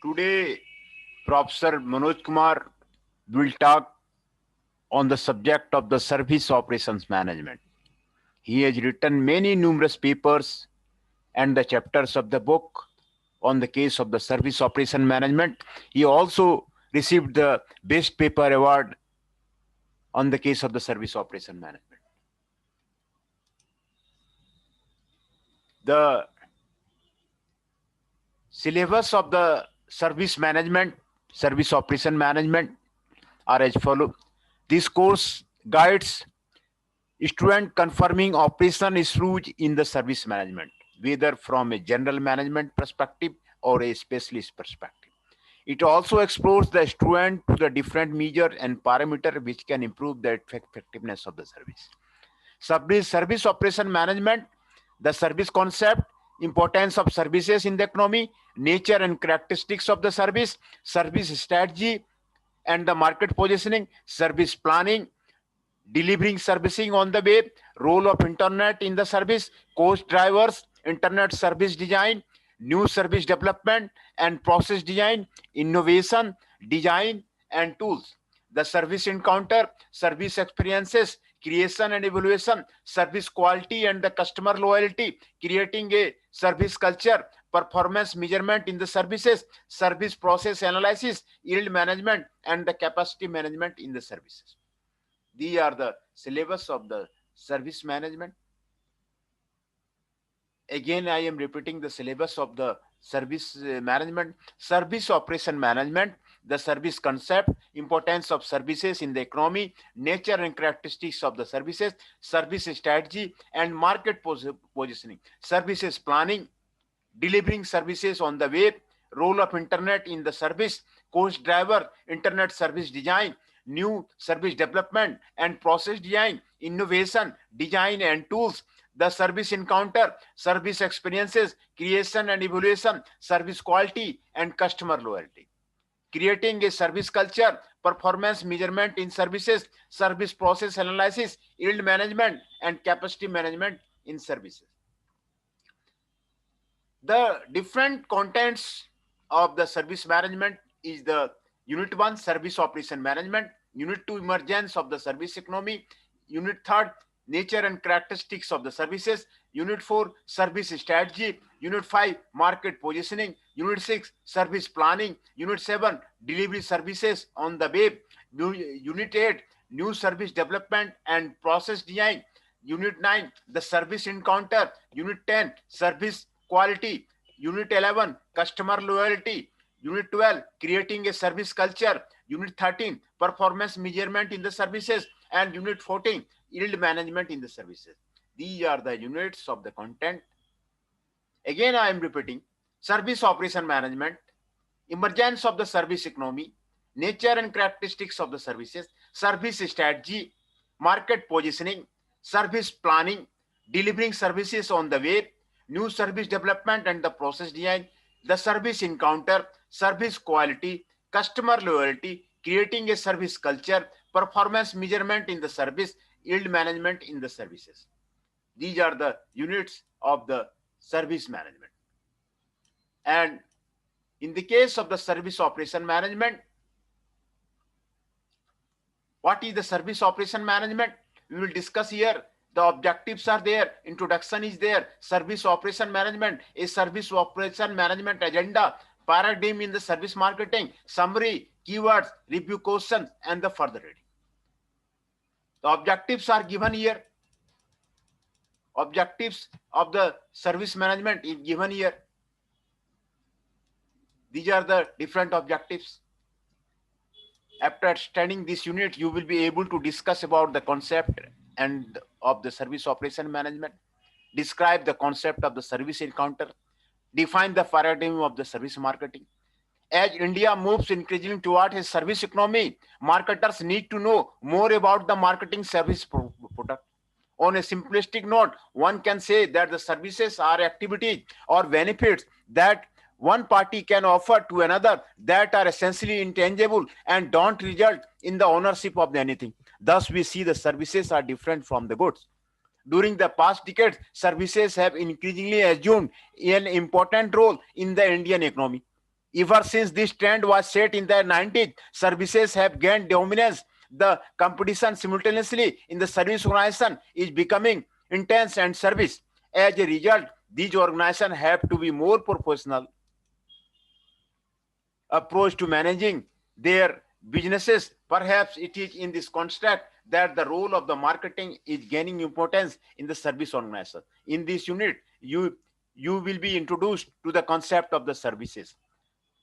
Today, Professor Manoj Kumar will talk on the subject of the service operations management. He has written many numerous papers and the chapters of the book on the case of the service operation management. He also received the Best Paper Award on the case of the service operation management. The syllabus of the service operation management are as follows. This course guides student confirming operation issues in the service management, whether from a general management perspective or a specialist perspective. It also explores the student to the different measures and parameters which can improve the effectiveness of the service. Service operation management, the service concept, importance of services in the economy, nature and characteristics of the service strategy and the market positioning, service planning, delivering servicing on the web, role of internet in the service, cost drivers, internet service design, new service development and process design, innovation, design and tools. The service encounter, service experiences, creation and evaluation, service quality and the customer loyalty, creating a service culture, performance measurement in the services, service process analysis, yield management and the capacity management in the services. These are the syllabus of the service management. Again, I am repeating the syllabus of the service management, service operation management, the service concept, importance of services in the economy, nature and characteristics of the services, service strategy and market positioning, services planning, delivering services on the web, role of internet in the service, cost driver, internet service design, new service development and process design, innovation, design and tools, the service encounter, service experiences, creation and evaluation, service quality and customer loyalty. Creating a service culture, performance measurement in services, service process analysis, yield management and capacity management in services. The different contents of the service management is the unit 1 service operation management, unit 2 emergence of the service economy, unit 3 nature and characteristics of the services, unit 4 service strategy, unit 5 market positioning, unit 6 service planning, unit 7 delivery services on the web, unit 8 new service development and process design, unit 9 the service encounter, unit 10 service quality, unit 11 customer loyalty, unit 12 creating a service culture, unit 13 performance measurement in the services, and unit 14 yield management in the services. These are the units of the content. Again, I am repeating: service operation management, emergence of the service economy, nature and characteristics of the services, service strategy, market positioning, service planning, delivering services on the web, new service development and the process design, the service encounter, service quality, customer loyalty, creating a service culture, performance measurement in the service, yield management in the services. These are the units of the service management. And in the case of the service operation management, what is the service operation management? We will discuss here. The objectives are there, introduction is there, service operation management, a service operation management agenda, paradigm in the service marketing, summary, keywords, review questions, and the further reading. The objectives are given here. Objectives of the service management is given here. These are the different objectives. After studying this unit, you will be able to discuss about the concept and of the service operation management, describe the concept of the service encounter, define the paradigm of the service marketing. As India moves increasingly toward a service economy, marketers need to know more about the marketing service product. On a simplistic note, one can say that the services are activities or benefits that one party can offer to another that are essentially intangible and don't result in the ownership of anything. Thus, we see the services are different from the goods. During the past decades, services have increasingly assumed an important role in the Indian economy. Ever since this trend was set in the 90s, services have gained dominance. The competition simultaneously in the service organization is becoming intense and service. As a result, these organizations have to be more professional approach to managing their businesses. Perhaps it is in this context that the role of the marketing is gaining importance in the service organization. In this unit, you will be introduced to the concept of the services.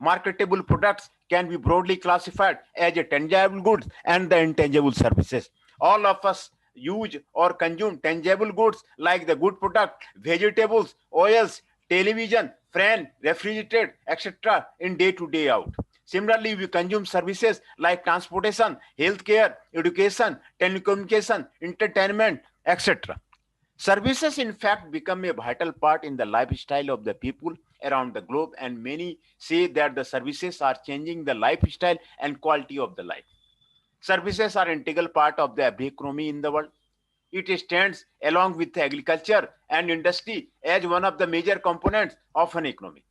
Marketable products can be broadly classified as a tangible goods and the intangible services. All of us use or consume tangible goods like the good product, vegetables, oils, television, fan, refrigerator, etc. in day to day out. Similarly, we consume services like transportation, healthcare, education, telecommunication, entertainment, etc. Services, in fact, become a vital part in the lifestyle of the people around the globe, and many say that the services are changing the lifestyle and quality of the life. Services are an integral part of the economy in the world. It stands along with agriculture and industry as one of the major components of an economy.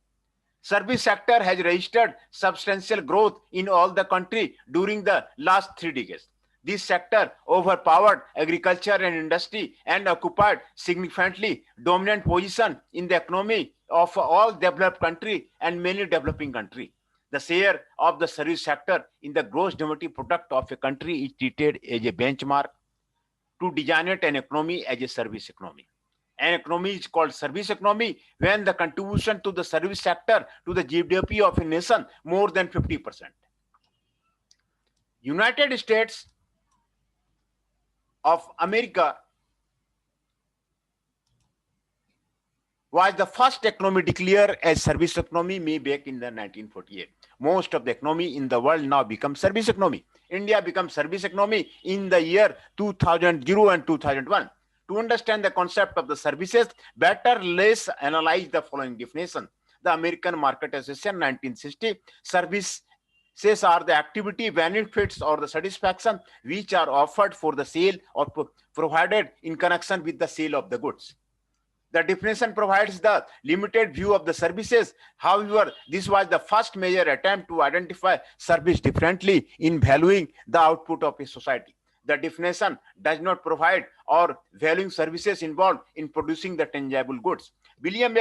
Service sector has registered substantial growth in all the country during the last 3 decades. This sector overpowered agriculture and industry and occupied significantly dominant position in the economy of all developed country and many developing country. The share of the service sector in the gross domestic product of a country is treated as a benchmark to designate an economy as a service economy. An economy is called service economy when the contribution to the service sector to the GDP of a nation more than 50%. United States of America was the first economy declared as service economy way back in the 1948. Most of the economy in the world now becomes service economy. India becomes service economy in the year 2000 and 2001. To understand the concept of the services, better let's analyze the following definition. The American Market Association 1960, services are the activity, benefits, or the satisfaction which are offered for the sale or provided in connection with the sale of the goods. The definition provides the limited view of the services. However, this was the first major attempt to identify service differently in valuing the output of a society. The definition does not provide or valuing services involved in producing the tangible goods. William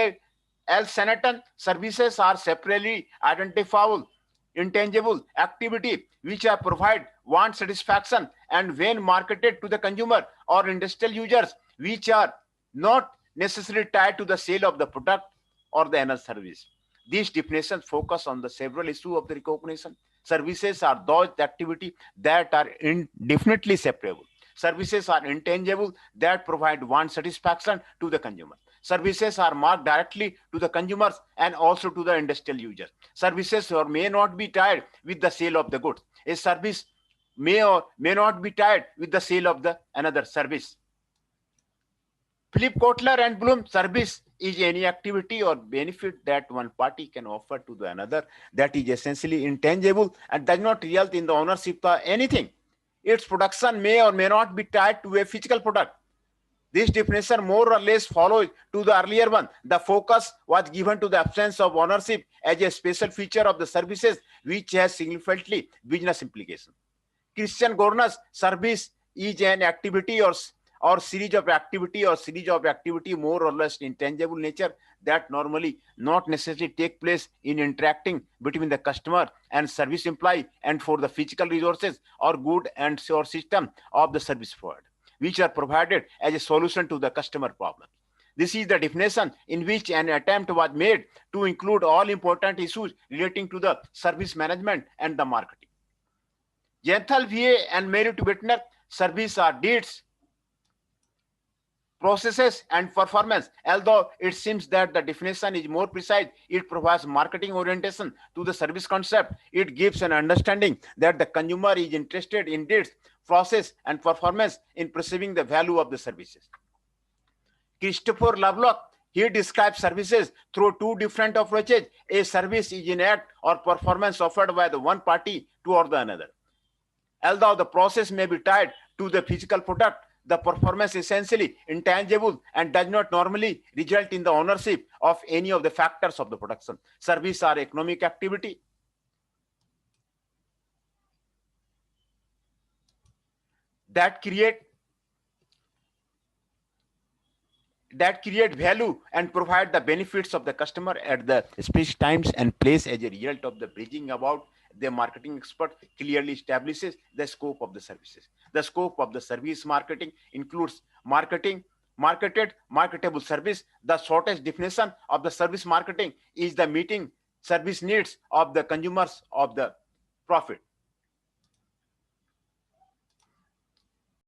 L. Shenton, services are separately identifiable intangible activity which are provide want satisfaction and when marketed to the consumer or industrial users which are not necessarily tied to the sale of the product or the another service. These definitions focus on the several issues of the recognition. Services are those activities that are indefinitely separable. Services are intangible that provide want satisfaction to the consumer. Services are marked directly to the consumers and also to the industrial users. Services or may not be tied with the sale of the goods. A service may or may not be tied with the sale of the another service. Philip Kotler and Bloom, service is any activity or benefit that one party can offer to the another that is essentially intangible and does not result in the ownership of anything. Its production may or may not be tied to a physical product. This definition more or less follows to the earlier one. The focus was given to the absence of ownership as a special feature of the services which has significantly business implications. Christian Gorner's service is an activity or series of activity more or less intangible nature that normally not necessarily take place in interacting between the customer and service employee and for the physical resources or good and or system of the service provider, which are provided as a solution to the customer problem. This is the definition in which an attempt was made to include all important issues relating to the service management and the marketing. Jenthal, VA and Merritt Whitner, service are deeds, processes and performance. Although it seems that the definition is more precise, it provides marketing orientation to the service concept. It gives an understanding that the consumer is interested in deeds, process and performance in perceiving the value of the services. Christopher Lovelock, he describes services through two different approaches. A service is an act or performance offered by the one party to or the another. Although the process may be tied to the physical product, The performance is essentially intangible and does not normally result in the ownership of any of the factors of the production. Service or economic activity that create value and provide the benefits of the customer at the specific times and place as a result of the bridging about the marketing expert clearly establishes the scope of the services. The scope of the service marketing includes marketable service. The shortest definition of the service marketing is the meeting service needs of the consumers of the profit.